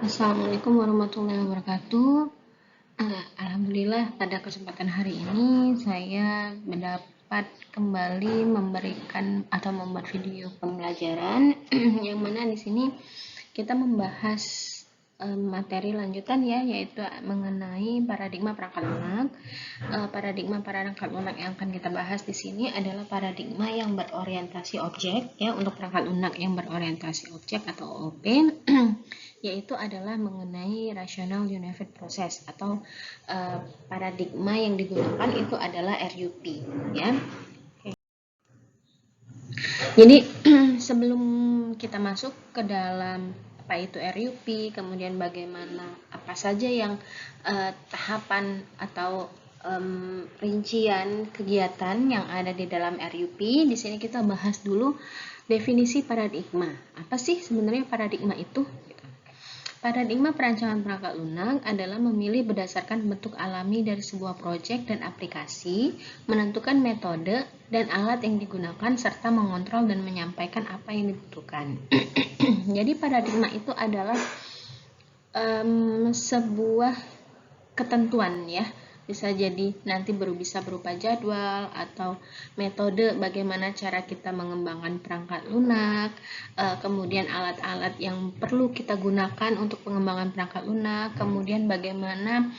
Assalamualaikum warahmatullahi wabarakatuh. Alhamdulillah pada kesempatan hari ini saya mendapat kembali memberikan atau membuat video pembelajaran yang mana di sini kita membahas materi lanjutan ya, yaitu mengenai paradigma perangkat lunak. Paradigma perangkat lunak yang akan kita bahas di sini adalah paradigma yang berorientasi objek ya, untuk perangkat lunak yang berorientasi objek atau OP. Yaitu adalah mengenai rational unified process atau paradigma yang digunakan itu adalah RUP ya. Jadi sebelum kita masuk ke dalam apa itu RUP, kemudian bagaimana apa saja yang tahapan atau rincian kegiatan yang ada di dalam RUP, di sini kita bahas dulu definisi paradigma. Apa sih sebenarnya paradigma itu? Paradigma perancangan perangkat lunak adalah memilih berdasarkan bentuk alami dari sebuah proyek dan aplikasi, menentukan metode dan alat yang digunakan, serta mengontrol dan menyampaikan apa yang dibutuhkan. Jadi paradigma itu adalah sebuah ketentuan ya, bisa jadi nanti bisa berupa jadwal atau metode bagaimana cara kita mengembangkan perangkat lunak, kemudian alat-alat yang perlu kita gunakan untuk pengembangan perangkat lunak, kemudian bagaimana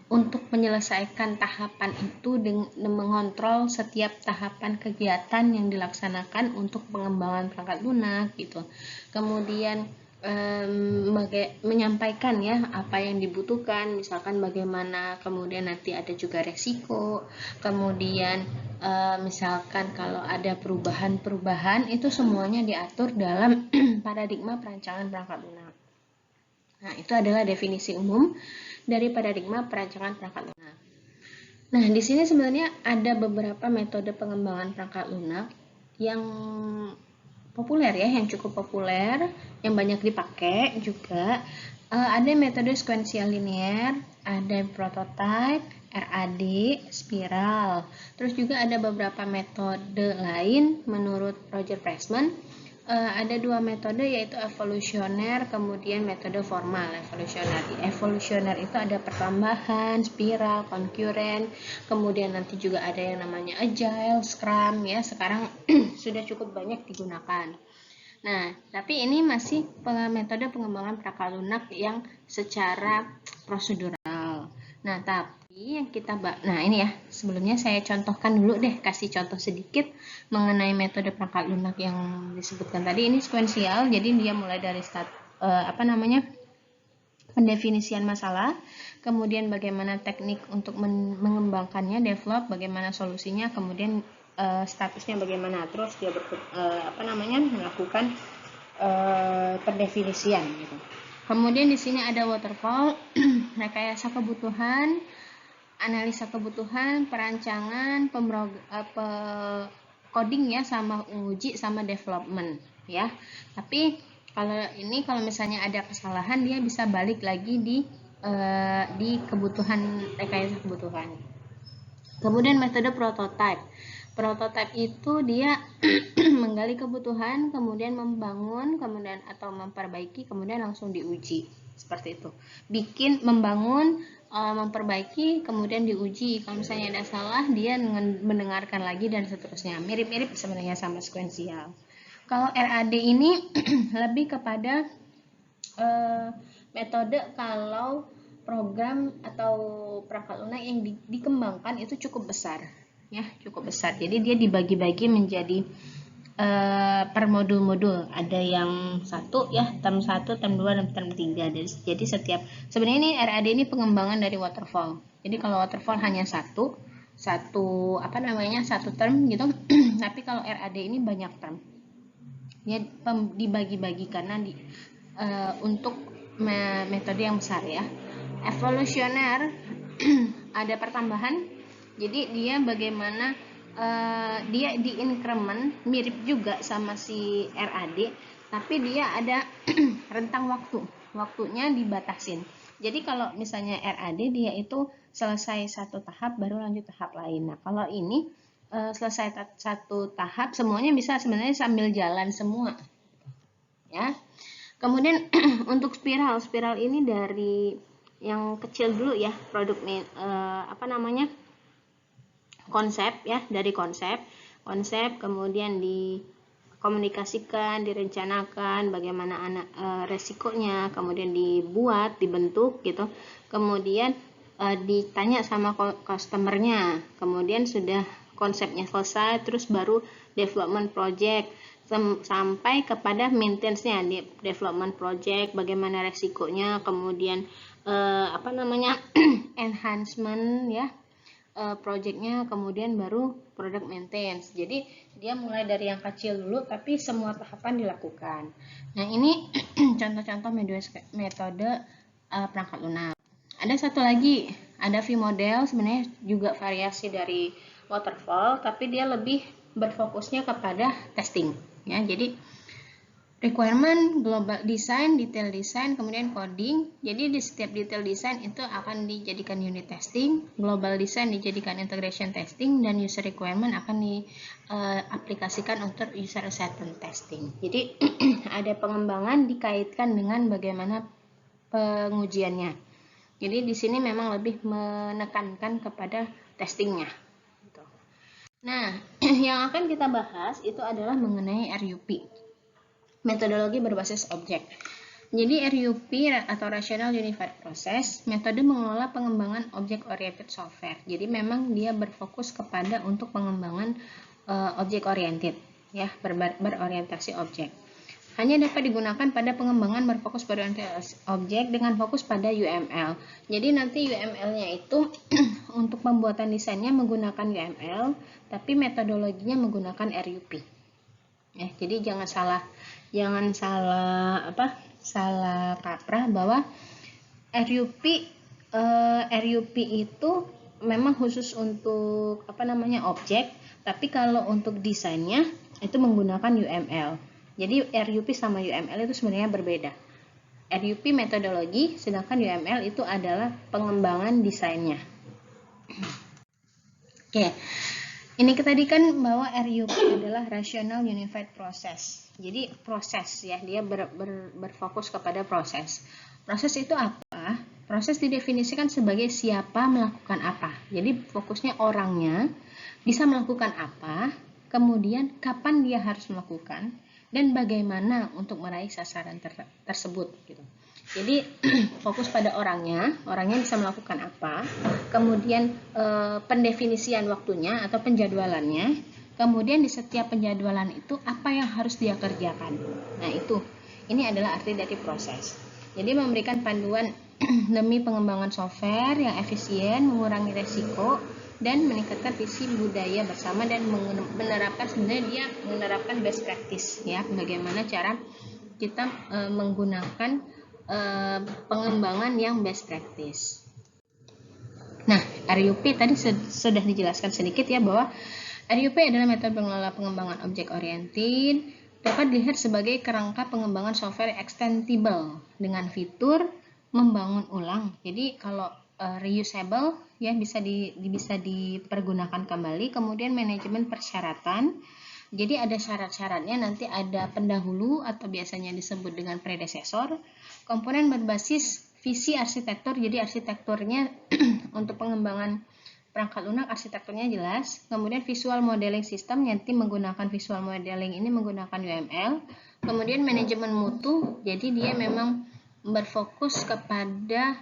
untuk menyelesaikan tahapan itu dengan mengontrol setiap tahapan kegiatan yang dilaksanakan untuk pengembangan perangkat lunak gitu. Kemudian menyampaikan ya apa yang dibutuhkan, misalkan bagaimana, kemudian nanti ada juga resiko, kemudian misalkan kalau ada perubahan-perubahan, itu semuanya diatur dalam paradigma perancangan perangkat lunak. Nah, itu adalah definisi umum dari paradigma perancangan perangkat lunak. Nah, di sini sebenarnya ada beberapa metode pengembangan perangkat lunak yang populer ya, yang cukup populer, yang banyak dipakai juga. Ada metode sequential linear, ada prototype, RAD, spiral. Terus juga ada beberapa metode lain menurut Roger Pressman. Ada dua metode, yaitu evolusioner, kemudian metode formal. Evolusioner itu ada pertambahan, spiral, concurrent, kemudian nanti juga ada yang namanya agile, scrum ya, sekarang sudah cukup banyak digunakan. Nah, tapi ini masih metode pengembangan perangkat lunak yang secara prosedural. Nah, tapi yang nah ini ya, sebelumnya saya contohkan dulu deh, kasih contoh sedikit mengenai metode perangkat lunak yang disebutkan tadi. Ini sekuensial, jadi dia mulai dari pendefinisian masalah, kemudian bagaimana teknik untuk mengembangkannya, develop, bagaimana solusinya, kemudian statusnya bagaimana, terus dia melakukan pendefinisian gitu. Kemudian di sini ada waterfall, rekayasa kebutuhan, analisa kebutuhan, perancangan, coding ya, sama uji, sama development ya. Tapi kalau misalnya ada kesalahan, dia bisa balik lagi di kebutuhan, rekayasa kebutuhan. Kemudian metode prototype. Prototype itu dia menggali kebutuhan, kemudian membangun, kemudian atau memperbaiki, kemudian langsung diuji. Seperti itu. Membangun, memperbaiki, kemudian diuji. Kalau misalnya ada salah, dia mendengarkan lagi dan seterusnya. Mirip-mirip sebenarnya sama sekuensial. Kalau RAD ini lebih kepada metode kalau program atau perangkat lunak yang dikembangkan itu cukup besar ya, cukup besar. Jadi dia dibagi-bagi menjadi per modul-modul. Ada yang satu ya, term 1, term 2, dan term 3. Jadi sebenarnya ini RAD ini pengembangan dari waterfall. Jadi kalau waterfall hanya satu term gitu. Tapi kalau RAD ini banyak term. Ya, dibagi-bagi karena untuk metode yang besar ya. Evolusioner ada pertambahan, jadi dia bagaimana dia di increment, mirip juga sama si RAD, tapi dia ada rentang waktunya dibatasin. Jadi kalau misalnya RAD dia itu selesai satu tahap baru lanjut tahap lain. Nah, kalau ini selesai satu tahap, semuanya bisa sebenarnya sambil jalan semua ya. Kemudian untuk spiral ini dari yang kecil dulu ya, konsep ya, dari konsep kemudian dikomunikasikan, direncanakan bagaimana resikonya, kemudian dibentuk gitu, kemudian ditanya sama customernya, kemudian sudah konsepnya selesai, terus baru development project sampai kepada maintenance-nya di development project, bagaimana resikonya, kemudian enhancement ya, projectnya, kemudian baru product maintenance. Jadi dia mulai dari yang kecil dulu, tapi semua tahapan dilakukan. Nah ini contoh-contoh metode perangkat lunak. Ada satu lagi, ada V-model, sebenarnya juga variasi dari waterfall, tapi dia lebih berfokusnya kepada testing ya. Jadi requirement, global design, detail design, kemudian coding. Jadi di setiap detail design itu akan dijadikan unit testing, global design dijadikan integration testing, dan user requirement akan diaplikasikan untuk user acceptance testing. Jadi ada pengembangan dikaitkan dengan bagaimana pengujiannya. Jadi di sini memang lebih menekankan kepada testingnya. Nah, yang akan kita bahas itu adalah mengenai RUP, metodologi berbasis objek. Jadi RUP atau Rational Unified Process, metode mengelola pengembangan objek oriented software. Jadi memang dia berfokus kepada untuk pengembangan objek oriented, ya, berorientasi objek. Hanya dapat digunakan pada pengembangan berfokus berorientasi objek dengan fokus pada UML. Jadi nanti UML-nya itu untuk pembuatan desainnya menggunakan UML, tapi metodologinya menggunakan RUP. Ya, jadi jangan salah kaprah bahwa RUP itu memang khusus untuk objek, tapi kalau untuk desainnya itu menggunakan UML. Jadi RUP sama UML itu sebenarnya berbeda. RUP metodologi, sedangkan UML itu adalah pengembangan desainnya. Oke. Ini tadi kan bahwa RUP adalah Rational Unified Process. Jadi proses ya, dia berfokus kepada proses. Proses itu apa? Proses didefinisikan sebagai siapa melakukan apa. Jadi fokusnya orangnya bisa melakukan apa, kemudian kapan dia harus melakukan, dan bagaimana untuk meraih sasaran tersebut gitu. Jadi fokus pada orangnya bisa melakukan apa, kemudian pendefinisian waktunya atau penjadwalannya, kemudian di setiap penjadwalan itu apa yang harus dia kerjakan. Nah ini adalah arti dari proses. Jadi memberikan panduan demi pengembangan software yang efisien, mengurangi resiko, dan meningkatkan visi budaya bersama, dan menerapkan best practice ya, bagaimana cara kita menggunakan pengembangan yang best practice. Nah, RUP tadi sudah dijelaskan sedikit ya, bahwa RUP adalah metode pengelola pengembangan objek oriented, dapat dilihat sebagai kerangka pengembangan software extendable dengan fitur membangun ulang. Jadi kalau reusable ya, bisa dipergunakan kembali. Kemudian manajemen persyaratan. Jadi ada syarat-syaratnya, nanti ada pendahulu atau biasanya disebut dengan predesesor. Komponen berbasis visi arsitektur, jadi arsitekturnya untuk pengembangan perangkat lunak arsitekturnya jelas. Kemudian visual modeling system, nanti menggunakan visual modeling ini menggunakan UML. Kemudian manajemen mutu, jadi dia memang berfokus kepada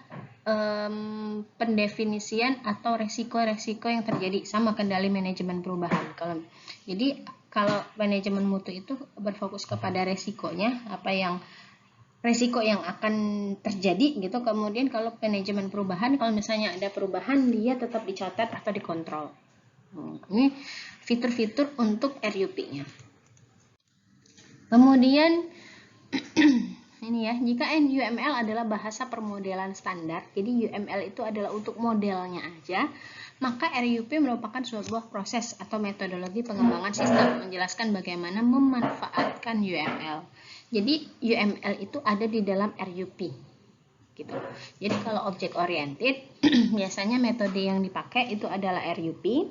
pendefinisian atau resiko-resiko yang terjadi, sama kendali manajemen perubahan. Kalau manajemen mutu itu berfokus kepada resikonya, resiko yang akan terjadi gitu. Kemudian kalau manajemen perubahan, kalau misalnya ada perubahan, dia tetap dicatat atau dikontrol. Ini fitur-fitur untuk RUP-nya. Kemudian ini ya, jika UML adalah bahasa permodelan standar, jadi UML itu adalah untuk modelnya aja, maka RUP merupakan sebuah proses atau metodologi pengembangan sistem, menjelaskan bagaimana memanfaatkan UML. Jadi UML itu ada di dalam RUP gitu. Jadi kalau object oriented biasanya metode yang dipakai itu adalah RUP.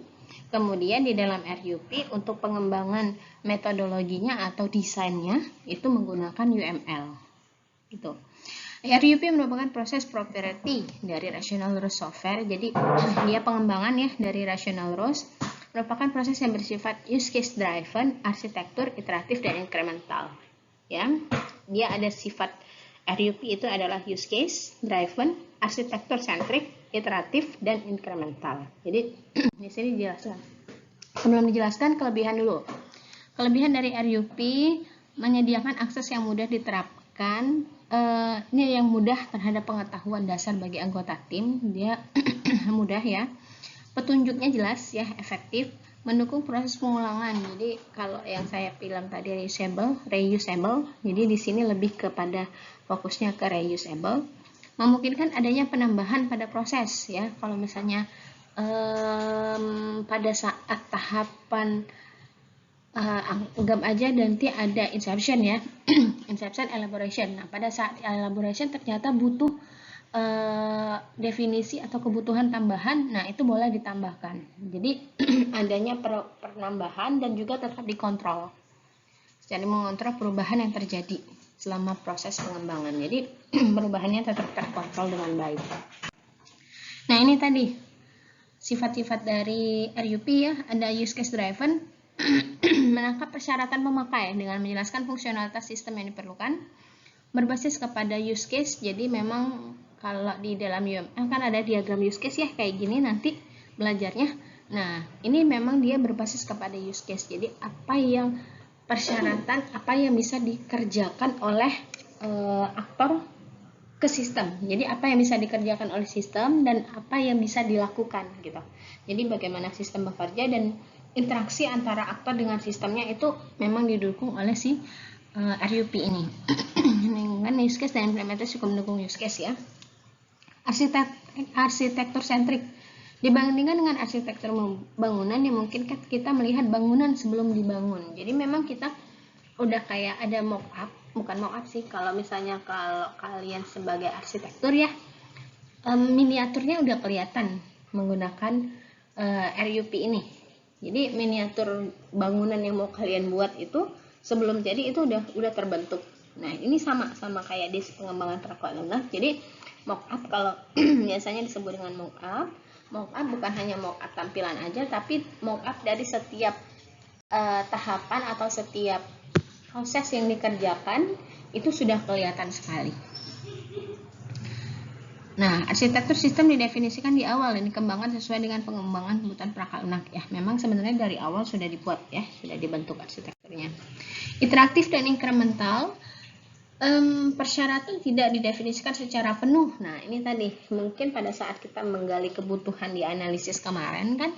Kemudian di dalam RUP untuk pengembangan metodologinya atau desainnya itu menggunakan UML. gitu. RUP merupakan proses proprietary dari Rational Rose Software. Jadi dia pengembangan ya dari Rational Rose, merupakan proses yang bersifat use case driven, arsitektur iteratif dan incremental. Ya, dia ada sifat RUP itu adalah use case driven, arsitektur centric, iteratif dan incremental. Jadi di sini dijelaskan. Sebelum dijelaskan kelebihan dulu. Kelebihan dari RUP menyediakan akses yang mudah diterapkan. Ini yang mudah terhadap pengetahuan dasar bagi anggota tim, dia mudah ya. Petunjuknya jelas ya, efektif, mendukung proses pengulangan. Jadi kalau yang saya bilang tadi reusable. Jadi di sini lebih kepada fokusnya ke reusable. Memungkinkan adanya penambahan pada proses ya. Kalau misalnya pada saat tahapan anggap aja nanti ada inception ya, inception elaboration. Nah, pada saat elaboration ternyata butuh definisi atau kebutuhan tambahan, nah itu boleh ditambahkan. Jadi adanya penambahan dan juga tetap dikontrol. Jadi mengontrol perubahan yang terjadi selama proses pengembangan. Jadi perubahannya tetap terkontrol dengan baik. Nah, ini tadi sifat-sifat dari RUP ya, ada use case driven, menangkap persyaratan pemakai dengan menjelaskan fungsionalitas sistem yang diperlukan, berbasis kepada use case. Jadi memang kalau di dalam UML kan ada diagram use case ya, kayak gini nanti belajarnya. Nah, ini memang dia berbasis kepada use case. Jadi apa yang persyaratan, apa yang bisa dikerjakan oleh aktor ke sistem. Jadi apa yang bisa dikerjakan oleh sistem dan apa yang bisa dilakukan gitu. Jadi bagaimana sistem bekerja dan interaksi antara aktor dengan sistemnya itu memang didukung oleh si RUP ini. Dengan use case dan implementasi juga mendukung use case ya. Arsitektur sentrik. Dibandingkan dengan arsitektur bangunan yang mungkin kita melihat bangunan sebelum dibangun. Jadi memang kita udah kayak ada mock up, bukan mock up sih, kalau misalnya kalau kalian sebagai arsitektur ya, miniaturnya udah kelihatan menggunakan RUP ini. Jadi miniatur bangunan yang mau kalian buat itu sebelum jadi itu udah terbentuk. Nah, ini sama kayak di pengembangan prakelompok. Jadi mock up kalau biasanya disebut dengan mock up. Mock up bukan hanya mock up tampilan aja, tapi mock up dari setiap tahapan atau setiap proses yang dikerjakan itu sudah kelihatan sekali. Nah, arsitektur sistem didefinisikan di awal dan dikembangkan sesuai dengan pengembangan kebutuhan prakelompok ya. Memang sebenarnya dari awal sudah dibuat ya, sudah dibentuk arsitekturnya. Iteratif dan incremental, persyaratan tidak didefinisikan secara penuh. Nah, ini tadi mungkin pada saat kita menggali kebutuhan di analisis kemarin kan,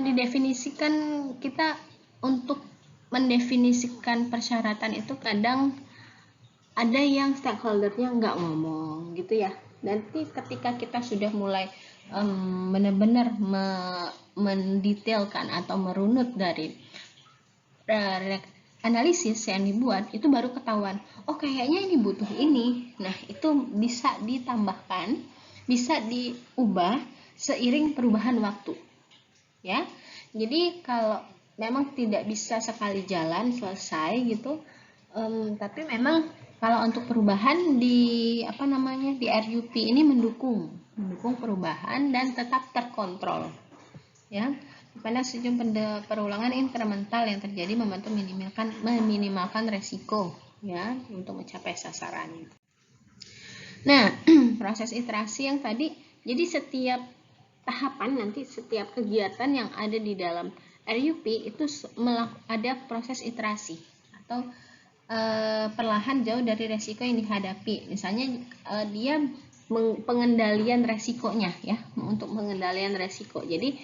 didefinisikan kita untuk mendefinisikan persyaratan itu kadang ada yang stakeholdernya nggak ngomong gitu ya. Nanti ketika kita sudah mulai benar-benar mendetailkan atau merunut dari analisis yang dibuat, itu baru ketahuan, oh kayaknya ini butuh ini. Nah, itu bisa ditambahkan, bisa diubah seiring perubahan waktu ya. Jadi kalau memang tidak bisa sekali jalan selesai gitu, tapi memang kalau untuk perubahan di di RUP ini mendukung perubahan dan tetap terkontrol ya, pada sejumlah perulangan incremental yang terjadi membantu meminimalkan resiko ya untuk mencapai sasaran. Nah, proses iterasi yang tadi, jadi setiap tahapan nanti, setiap kegiatan yang ada di dalam RUP itu ada proses iterasi atau perlahan jauh dari resiko yang dihadapi. Misalnya dia pengendalian resikonya ya, untuk pengendalian resiko. Jadi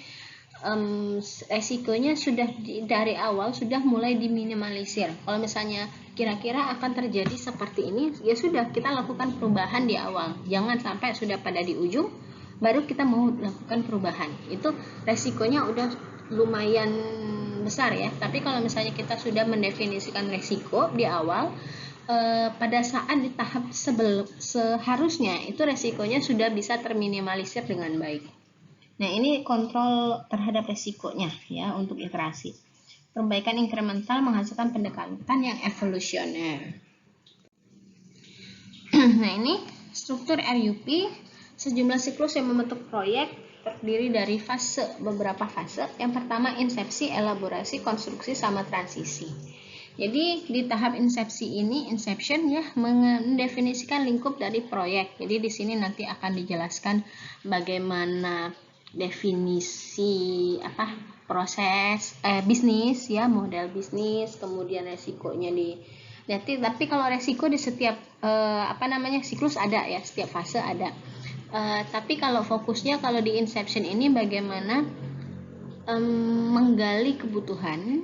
resikonya sudah dari awal sudah mulai diminimalisir. Kalau misalnya kira-kira akan terjadi seperti ini, ya sudah kita lakukan perubahan di awal. Jangan sampai sudah pada di ujung baru kita mau lakukan perubahan. Itu resikonya udah lumayan besar ya. Tapi kalau misalnya kita sudah mendefinisikan resiko di awal, pada saat di tahap seharusnya itu resikonya sudah bisa terminimalisir dengan baik. Nah, ini kontrol terhadap resikonya ya untuk iterasi. Perbaikan incremental menghasilkan pendekatan yang evolusioner. Nah, ini struktur RUP, sejumlah siklus yang membentuk proyek terdiri dari beberapa fase. Yang pertama insepsi, elaborasi, konstruksi, sama transisi. Jadi di tahap insepsi ini, inception ya, mendefinisikan lingkup dari proyek. Jadi di sini nanti akan dijelaskan bagaimana definisi proses bisnis ya, model bisnis, kemudian resikonya nanti. Tapi kalau resiko di setiap siklus ada ya, setiap fase ada. Tapi kalau fokusnya kalau di inception ini bagaimana menggali kebutuhan,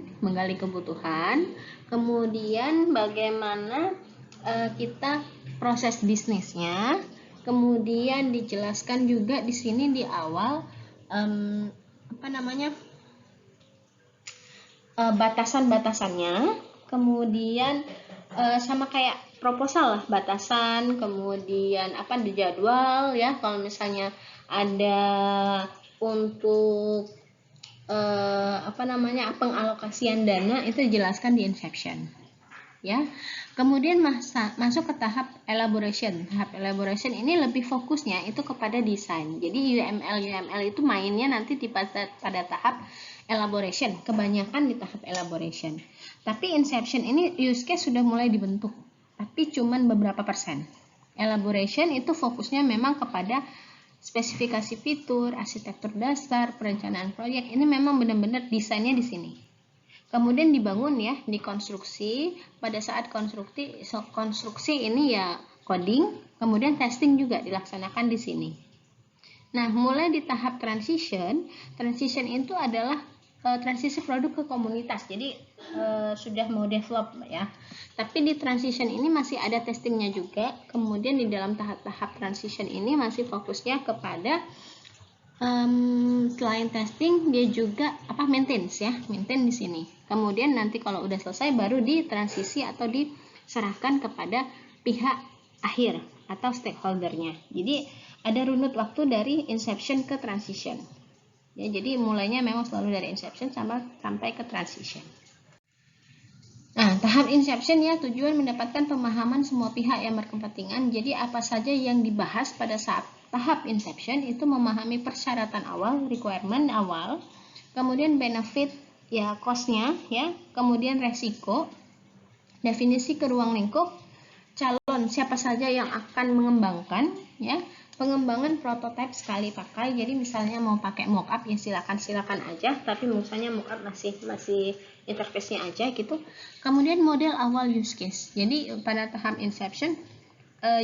kemudian bagaimana kita proses bisnisnya, kemudian dijelaskan juga di sini di awal batasan-batasannya, kemudian sama kayak proposal lah, batasan, kemudian di jadwal ya, kalau misalnya ada untuk pengalokasian dana itu dijelaskan di inception ya. Kemudian masuk ke tahap elaboration. Tahap elaboration ini lebih fokusnya itu kepada desain. Jadi UML itu mainnya nanti pada tahap elaboration, kebanyakan di tahap elaboration. Tapi inception ini use case sudah mulai dibentuk, tapi cuman beberapa persen. Elaboration itu fokusnya memang kepada spesifikasi fitur, arsitektur dasar, perencanaan proyek. Ini memang benar-benar desainnya di sini. Kemudian dibangun ya, dikonstruksi. Pada saat konstruksi ini ya coding, kemudian testing juga dilaksanakan di sini. Nah, mulai di tahap transition itu adalah transisi produk ke komunitas. Jadi sudah mau develop ya. Tapi di transition ini masih ada testingnya juga. Kemudian di dalam tahap-tahap transition ini masih fokusnya kepada selain testing dia juga maintain di sini. Kemudian nanti kalau udah selesai baru di transisi atau diserahkan kepada pihak akhir atau stakeholdernya. Jadi ada runut waktu dari inception ke transition. Ya, jadi mulainya memang selalu dari inception sampai ke transition. Nah, tahap inception ya, tujuan mendapatkan pemahaman semua pihak yang berkepentingan. Jadi apa saja yang dibahas pada saat tahap inception itu memahami persyaratan awal, requirement awal, kemudian benefit ya, cost-nya ya, kemudian resiko, definisi ke ruang lingkup, calon siapa saja yang akan mengembangkan ya, pengembangan prototipe sekali pakai. Jadi misalnya mau pakai mockup ya silakan aja, tapi misalnya mockup masih interface-nya aja gitu. Kemudian model awal use case. Jadi pada tahap inception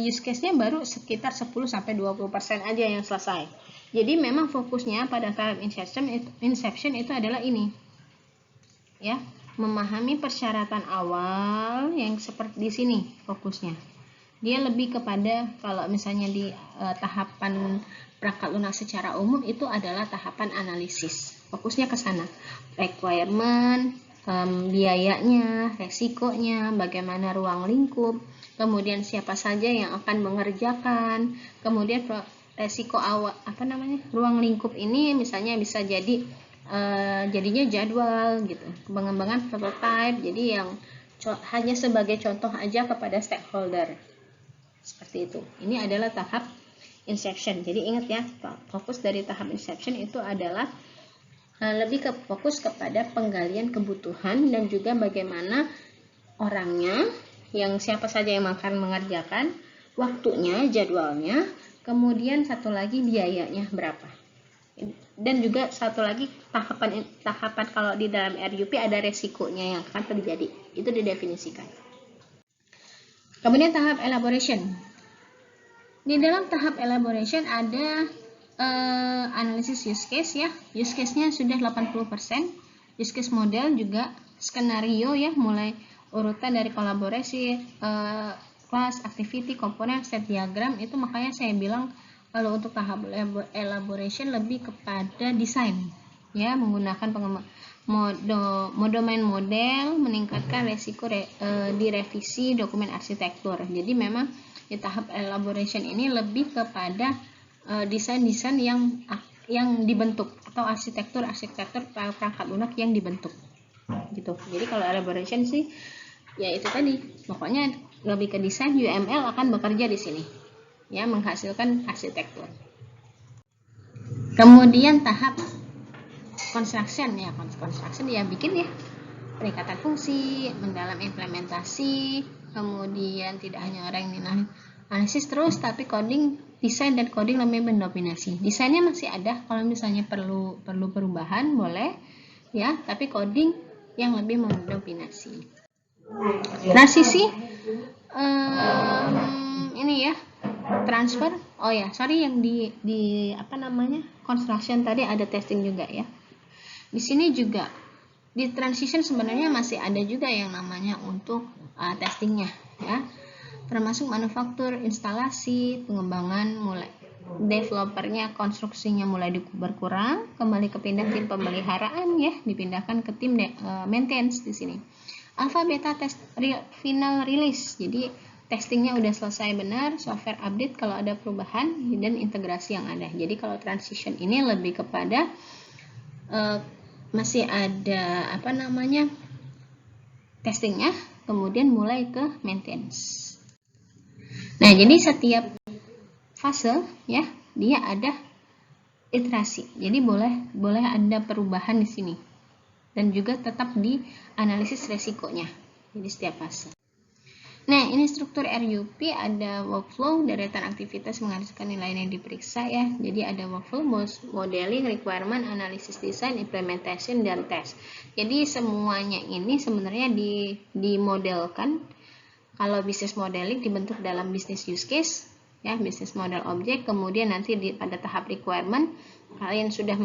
use case-nya baru sekitar 10-20% aja yang selesai. Jadi memang fokusnya pada tahap inception itu adalah ini. Ya, memahami persyaratan awal yang seperti di sini fokusnya. Dia lebih kepada kalau misalnya di tahapan perangkat lunak secara umum itu adalah tahapan analisis. Fokusnya ke sana. Requirement, biayanya, resikonya, bagaimana ruang lingkup, kemudian siapa saja yang akan mengerjakan, kemudian resiko awal ruang lingkup ini misalnya bisa jadi jadinya jadwal gitu, pengembangan prototype. Jadi yang hanya sebagai contoh aja kepada stakeholder. Seperti itu. Ini adalah tahap inception. Jadi ingat ya, fokus dari tahap inception itu adalah lebih fokus kepada penggalian kebutuhan dan juga bagaimana orangnya, yang siapa saja yang akan mengerjakan, waktunya, jadwalnya, kemudian satu lagi biayanya berapa. Dan juga satu lagi tahapan kalau di dalam RUP ada resikonya yang akan terjadi. Itu didefinisikan. Kemudian tahap elaboration. Di dalam tahap elaboration ada analisis use case ya. Use case-nya sudah 80%. Use case model juga, skenario ya, mulai urutan dari kolaborasi, class, activity, komponen, set diagram. Itu makanya saya bilang kalau untuk tahap elaboration lebih kepada desain ya, menggunakan domain model, meningkatkan resiko direvisi dokumen arsitektur. Jadi memang di tahap elaboration ini lebih kepada desain-desain yang dibentuk atau arsitektur perangkat lunak yang dibentuk gitu. Jadi kalau elaboration sih ya itu tadi, pokoknya lebih ke desain, UML akan bekerja di sini, ya, menghasilkan arsitektur. Kemudian tahap construction ya, construction ya bikin ya peningkatan fungsi, mendalam implementasi, kemudian tidak hanya orang yang analisis terus, tapi coding, desain dan coding lebih mendominasi. Desainnya masih ada, kalau misalnya perlu perubahan boleh ya, tapi coding yang lebih mendominasi. Transisi ini ya, transfer. Oh ya, sorry, yang di apa namanya, construction tadi ada testing juga ya. Di sini juga di transition sebenarnya masih ada juga yang namanya untuk testingnya ya, termasuk manufaktur, instalasi, pengembangan, mulai developernya, konstruksinya mulai berkurang, kembali ke pindah tim pemeliharaan ya, dipindahkan ke tim maintenance di sini. Alpha beta test final release, jadi testingnya udah selesai benar, software update kalau ada perubahan dan integrasi yang ada. Jadi kalau transition ini lebih kepada masih ada apa namanya testingnya, kemudian mulai ke maintenance. Nah, jadi setiap fase ya dia ada iterasi. Jadi boleh ada perubahan di sini dan juga tetap di analisis resikonya. Jadi setiap fase. Nah, ini struktur RUP, ada workflow, deretan aktivitas menghasilkan nilai yang diperiksa ya. Jadi ada workflow, modeling, requirement, analisis design, implementation, dan test. Jadi semuanya ini sebenarnya dimodelkan. Kalau business modeling dibentuk dalam business use case, ya, business model object. Kemudian nanti pada tahap requirement, kalian sudah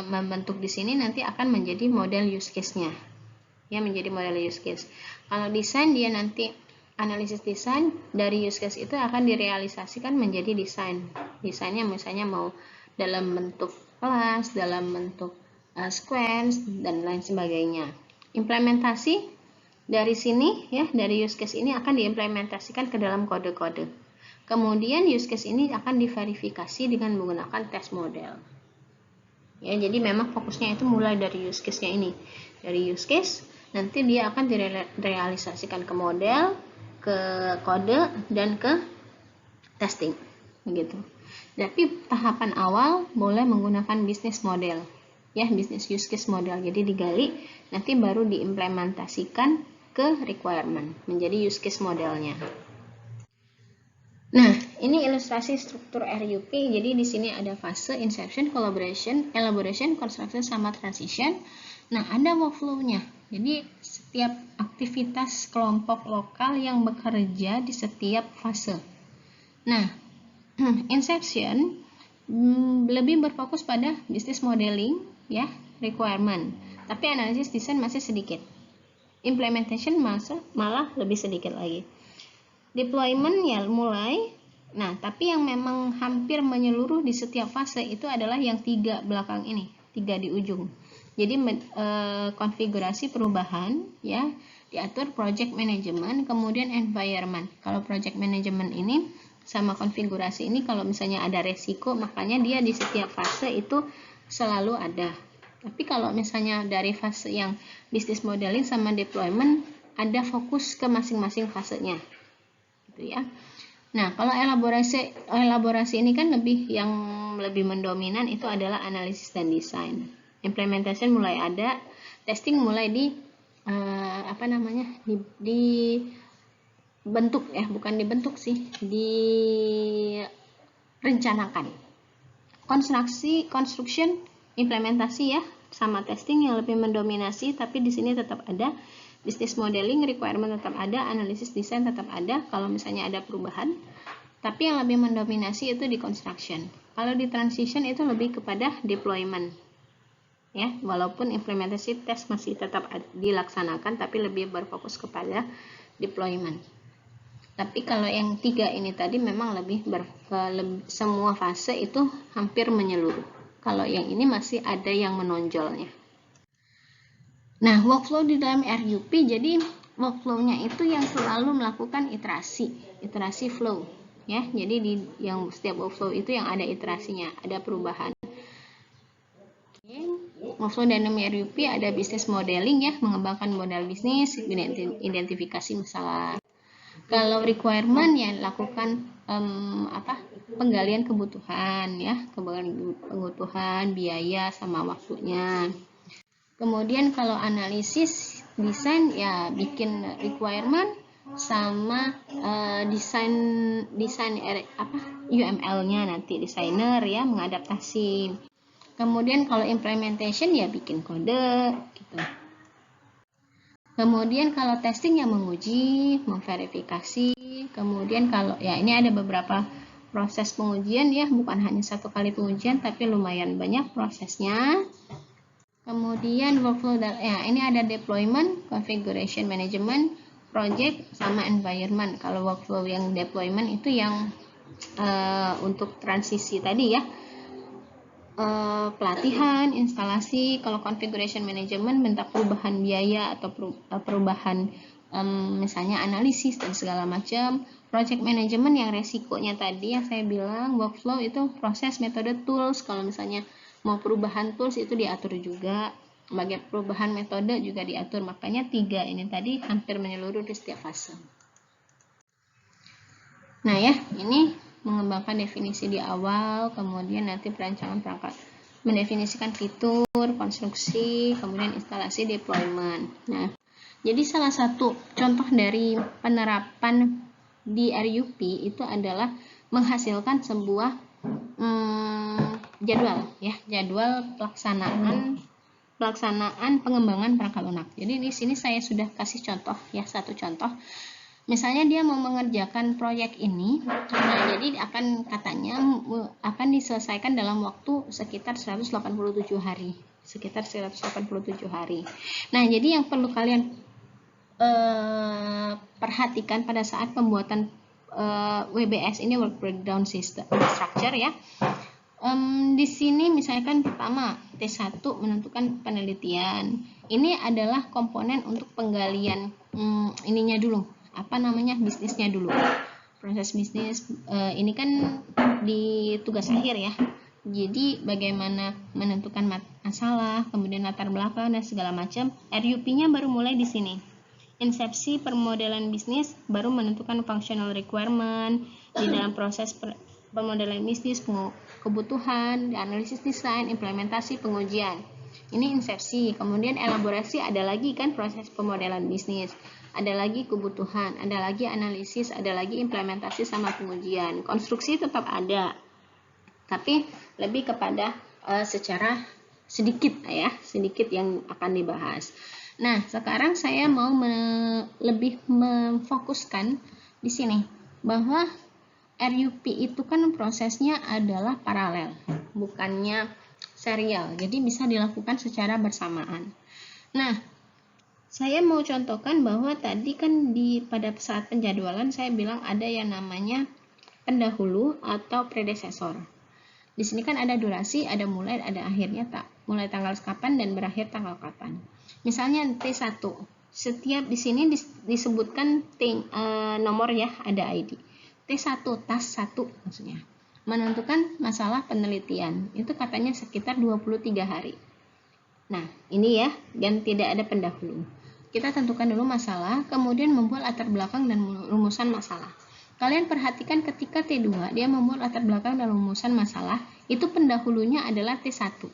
membentuk di sini, nanti akan menjadi model use case-nya. Ya, menjadi model use case. Kalau desain dia nanti analisis desain dari use case itu akan direalisasikan menjadi desain. Desainnya misalnya mau dalam bentuk kelas, dalam bentuk sequence dan lain sebagainya. Implementasi dari sini ya, dari use case ini akan diimplementasikan ke dalam kode-kode. Kemudian use case ini akan diverifikasi dengan menggunakan test model. Ya, jadi memang fokusnya itu mulai dari use case-nya ini. Dari use case nanti dia akan direalisasikan ke model, ke kode, dan ke testing gitu. Tapi tahapan awal boleh menggunakan business model ya, business use case model. Jadi digali, nanti baru diimplementasikan ke requirement menjadi use case modelnya. Nah, ini ilustrasi struktur RUP. Jadi di sini ada fase inception, collaboration, elaboration, construction, sama transition. Nah, ada workflow-nya. Jadi setiap aktivitas kelompok lokal yang bekerja di setiap fase. Nah, inception lebih berfokus pada business modeling ya, requirement. Tapi analisis desain masih sedikit. Implementation malah lebih sedikit lagi. Deployment ya mulai. Nah, tapi yang memang hampir menyeluruh di setiap fase itu adalah yang 3 belakang ini, 3 di ujung. Jadi konfigurasi perubahan ya, diatur project management, kemudian environment. Kalau project management ini sama konfigurasi ini, kalau misalnya ada resiko, makanya dia di setiap fase itu selalu ada. Tapi kalau misalnya dari fase yang business modeling sama deployment, ada fokus ke masing-masing fasenya gitu ya. Nah, kalau elaborasi ini kan yang lebih mendominan itu adalah analisis dan desain. Implementation mulai ada, testing mulai dibentuk ya, bukan dibentuk sih, direncanakan. Construction, implementasi ya, sama testing yang lebih mendominasi, tapi di sini tetap ada business modeling, requirement tetap ada, analisis desain tetap ada kalau misalnya ada perubahan. Tapi yang lebih mendominasi itu di construction. Kalau di transition itu lebih kepada deployment. Ya, walaupun implementasi test masih tetap dilaksanakan, tapi lebih berfokus kepada deployment. Tapi kalau yang 3 ini tadi memang lebih semua fase itu hampir menyeluruh. Kalau yang ini masih ada yang menonjolnya. Nah, workflow di dalam RUP, jadi workflow-nya itu yang selalu melakukan iterasi flow ya. Jadi yang setiap workflow itu yang ada iterasinya, ada perubahan. Workflow dalam RUP ada business modeling ya, mengembangkan model bisnis, identifikasi masalah Kalau requirement ya lakukan penggalian kebutuhan ya, kebutuhan, biaya sama waktunya. Kemudian kalau analisis desain ya bikin requirement sama desain UML-nya nanti desainer ya mengadaptasi. Kemudian kalau implementation ya bikin kode gitu. Kemudian kalau testing ya menguji, memverifikasi. Kemudian kalau ya ini ada beberapa proses pengujian ya, bukan hanya satu kali pengujian tapi lumayan banyak prosesnya. Kemudian workflow ya ini ada deployment, configuration management, project sama environment. Kalau workflow yang deployment itu yang untuk transisi tadi ya. Pelatihan, instalasi. Kalau configuration management bentuk perubahan biaya atau perubahan misalnya analisis dan segala macam. Project management yang resikonya tadi yang saya bilang, workflow itu proses, metode, tools. Kalau misalnya mau perubahan tools itu diatur juga, bagian perubahan metode juga diatur. Makanya 3 ini tadi hampir menyeluruh di setiap fase. Nah ya, ini mengembangkan definisi di awal, kemudian nanti perancangan perangkat, mendefinisikan fitur, konstruksi, kemudian instalasi, deployment. Nah, jadi salah satu contoh dari penerapan di RUP itu adalah menghasilkan sebuah jadwal ya, jadwal pelaksanaan pengembangan perangkat lunak. Jadi di sini saya sudah kasih contoh ya, satu contoh. Misalnya dia mau mengerjakan proyek ini, nah jadi katanya akan diselesaikan dalam waktu sekitar 187 hari. Nah, jadi yang perlu kalian perhatikan pada saat pembuatan WBS ini, work breakdown system structure ya. Di sini misalkan pertama T1 menentukan penelitian. Ini adalah komponen untuk penggalian ininya dulu. Bisnisnya dulu. Proses bisnis ini kan di tugas akhir ya. Jadi bagaimana menentukan masalah, kemudian latar belakang dan segala macam. RUP-nya baru mulai di sini. Insepsi permodelan bisnis baru menentukan functional requirement di dalam proses pemodelan bisnis, kebutuhan, analisis desain, implementasi, pengujian. Ini insepsi. Kemudian elaborasi ada lagi kan proses pemodelan bisnis. Ada lagi kebutuhan, ada lagi analisis, ada lagi implementasi sama pengujian. Konstruksi tetap ada, tapi lebih kepada secara sedikit yang akan dibahas. Nah, sekarang saya mau lebih memfokuskan di sini bahwa RUP itu kan prosesnya adalah paralel, bukannya serial. Jadi bisa dilakukan secara bersamaan. Nah, saya mau contohkan bahwa tadi kan pada saat penjadwalan saya bilang ada yang namanya pendahulu atau predesesor. Di sini kan ada durasi, ada mulai, ada akhirnya, mulai tanggal kapan dan berakhir tanggal kapan. Misalnya T1, setiap di sini disebutkan nomor ya, ada ID. T1, task 1 maksudnya. Menentukan masalah penelitian, itu katanya sekitar 23 hari. Nah, ini ya, dan tidak ada pendahulu. Kita tentukan dulu masalah, kemudian membuat latar belakang dan rumusan masalah. Kalian perhatikan ketika T2, dia membuat latar belakang dan rumusan masalah, itu pendahulunya adalah T1.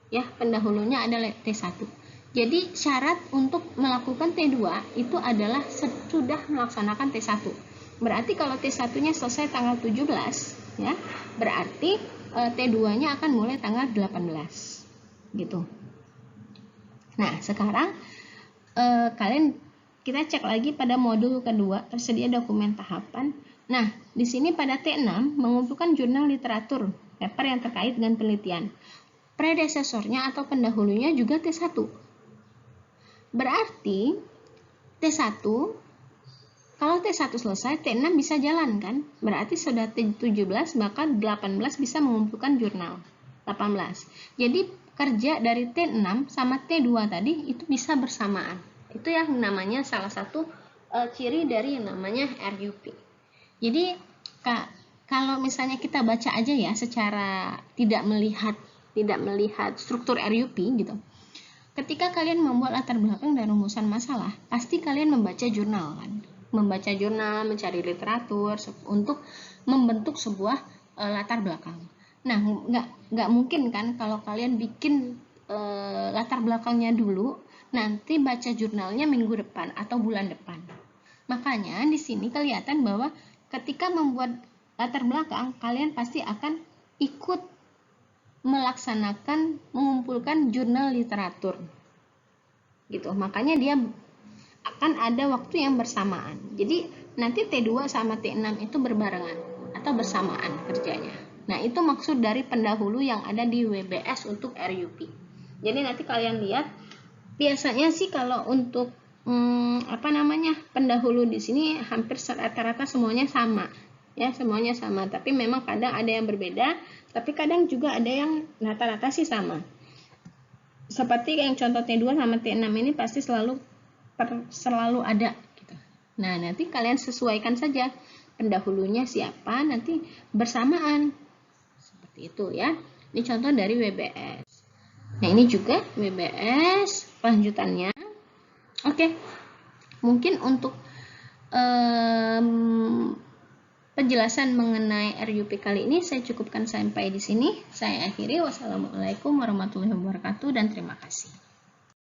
Ya, pendahulunya adalah T1. Jadi, syarat untuk melakukan T2 itu adalah sudah melaksanakan T1. Berarti kalau T1-nya selesai tanggal 17, ya, berarti T2-nya akan mulai tanggal 18. Gitu. Nah, sekarang kita cek lagi pada modul kedua, tersedia dokumen tahapan. Nah, di sini pada T6 mengumpulkan jurnal literatur, paper yang terkait dengan penelitian. Predesesornya atau pendahulunya juga T1. Berarti T1, kalau T1 selesai, T6 bisa jalan kan? Berarti sudah T17, maka 18 bisa mengumpulkan jurnal. 18. Jadi kerja dari T6 sama T2 tadi itu bisa bersamaan. Itu yang namanya salah satu ciri dari yang namanya RUP. Jadi kalau misalnya kita baca aja ya secara tidak melihat struktur RUP gitu. Ketika kalian membuat latar belakang dan rumusan masalah, pasti kalian membaca jurnal kan. membaca jurnal, mencari literatur untuk membentuk sebuah latar belakang. Nah, nggak mungkin kan kalau kalian bikin latar belakangnya dulu, nanti baca jurnalnya minggu depan atau bulan depan. Makanya di sini kelihatan bahwa ketika membuat latar belakang, kalian pasti akan ikut melaksanakan mengumpulkan jurnal literatur. Gitu. Makanya dia akan ada waktu yang bersamaan. Jadi nanti T2 sama T6 itu berbarengan atau bersamaan kerjanya. Nah, itu maksud dari pendahulu yang ada di WBS untuk RUP. Jadi nanti kalian lihat, biasanya sih kalau untuk pendahulu di sini hampir rata-rata semuanya sama. Ya, semuanya sama, tapi memang kadang ada yang berbeda, tapi kadang juga ada yang rata-rata sih sama. Seperti yang contoh T2 sama T6 ini pasti selalu ada gitu. Nah, nanti kalian sesuaikan saja pendahulunya siapa, nanti bersamaan. Seperti itu ya. Ini contoh dari WBS. Nah, ini juga WBS lanjutannya. Oke. Mungkin untuk penjelasan mengenai RUP kali ini saya cukupkan sampai di sini. Saya akhiri. Wassalamualaikum warahmatullahi wabarakatuh dan terima kasih.